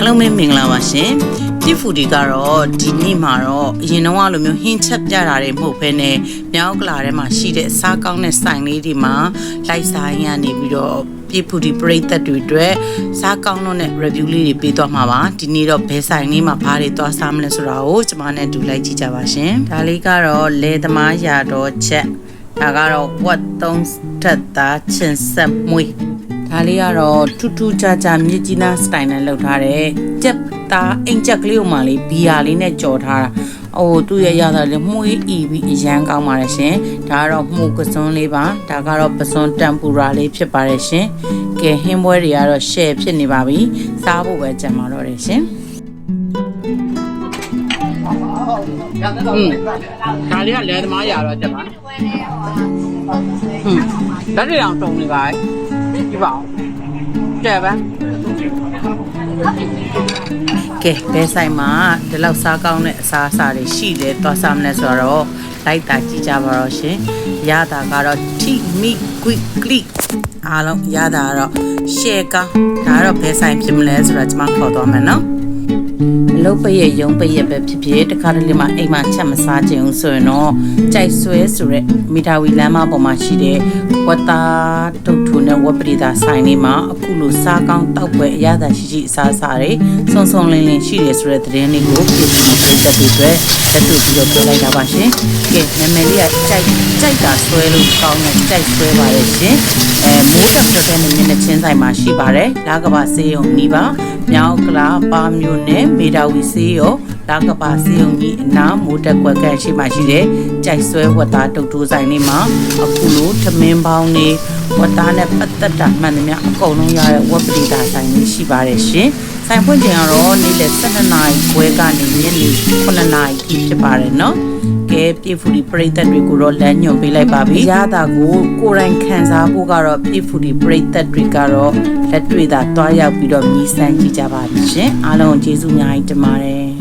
အားလုံးပဲမင်္ဂလာပါရှင်ပြစ်ဖူဒီကတော့ဒီနေ့မှာတော့အရင်တော့လိုမျိုးဟင်းချက်ပြတာတွေမဟုတ်ဘဲနဲ့မြောက်ကလာထဲမှာရှိတဲ့စားကောင်းတဲ့ဆိုင်လေးတွေမှာလိုက်ဆိုင်ရနေပြီးတော့ပြစ်ဖူဒီပရိသတ်တွေအတွက်စားကောင်းတဲ့ review လေးတွေပေးသွားမှာပါဒီနေ့တော့ဘယ်ဆိုင်လေးမှာဘာတွေသွားစားမလဲဆိုတာကိုကျွန်မနဲ့တူလိုက်ကြည့်ကြပါရှင်ဒါလေးကတော့လေသမားရာတော်ချက်ဒါကတော့ဝတ်သုံးထက်သားချင်ဆက်မွေးဒါလေးကတော့ထူးထူးခြားခြားမြစ်ကြီးနားစတိုင်နဲ့လုပ်ထားတဲ့ကြက်သားအိမ်ကြက်ကလေးဥမာလေးဘီယာလေးနဲ့ကြော်ထားတာသူ့ရဲ့ရတာလေးမှုေးအီပြီးအရန်ကောင်းပါတယ်ရှင်ဒါကတော့မှုကစွန်းလေးပါဒါကတော့ပစွန်းတမ်ပူရာလေးဖြစ်ပါတယ်ရှင်ကဲဟင်းပွဲတွေကတော့ share ဖြစ်နေပါပြီစားဖို့ပဲကြံပါတော့တယ်ရှင်ဒါလေးကလဲသမားရတော့ကြက်ပါဒါတွေအောင်တုံနေပါဒီပါကြက်ပါကဲဘယ်ဆိုင်မှာဒီလောက်စားကောင်းတဲ့အစားအစာတွေရှိတယ်သွားစားမလဲဆိုတော့လိုက်တာကြည့်ကြပါတော့ရှင်ရတာကတော့ထိမိကွိကလိအားလုံးရတာကတော့ share ကောင်းဒါကတော့ဘယ်ဆိုင်ဖြစ်မလဲဆိုတော့ကျွန်မခေါ်သွားမယ်နော်အလုပ်ပရဲ့ရုံးပရဲ့ပဲဖြစ်ဖြစ်တခါတလေမှအိမ်မှာချက်မစားချင်ဘူးဆိုရင်တော့ကြိုက်ဆွဲဆိုရက်မီတာဝီလမ်းမပေါ်မှာရှိတဲ့ဝတ်သားတုတ်ထူနဲ့ဝက်ပရိသာဆိုင်လေးမှာအခုလိုစားကောင်းတောက်ပွဲအရသာရှိအစားအစာတွေစုံစုံလင်းလင်းရှိတယ်ဆိုတဲ့သတင်းလေးကိုပြည်သူတွေတက်ပြီးအတွက်လက်တွေ့ပြီးတော့ပြောလိုက်တာပါရှင်ကဲနာမည်လေးကကြိုက်တာဆွဲလို့ကောင်းတဲ့ကြိုက်ဆွဲပါရဲ့ရှင်မိုးတက်ပြတဲ့မျက်နှာချင်းဆိုင်မှာရှိပါတယ်လာကဘာစေးုံနီးပါမြောက်ကလာပါမျိုးနဲ့မေတာဝီစေးရောလာကပါစေုံကြီးအနာမိုးတက်ကွက်ကန်ရှိမှရှိတဲ့ကြိုက်ဆွဲဝတ်သားတုတ်တိုးဆိုင်လေးမှာအခုလိုထမင်းပေါင်းနေဝတ်သားနဲ့ပတ်သက်တာမှန်သမျှအကုန်လုံးရတဲ့ဝက်ပရိဒါဆိုင်လေးရှိပါတယ်ရှင်ဆိုင်ဖွင့်ချိန်ကတော့နေ့လယ်12နာရီခွဲကနေညနေ9နာရီဖြစ်ပါတယ်နော်ကဲပြည့်ဖူဒီပရိသတ်တွေကိုတော့လမ်းညွှန်ပေးလိုက်ပါပြီရတာကိုကိုယ်တိုင်ခံစားဖို့ကတော့ပြည့်ဖူဒီပရိသတ်တွေကတော့လက်တွေ့သာတွားရောက်ပြီးတော့မြည်ဆန်းကြည့်ကြပါရှင်အားလုံးကျေးဇူးအများကြီးတင်ပါတယ်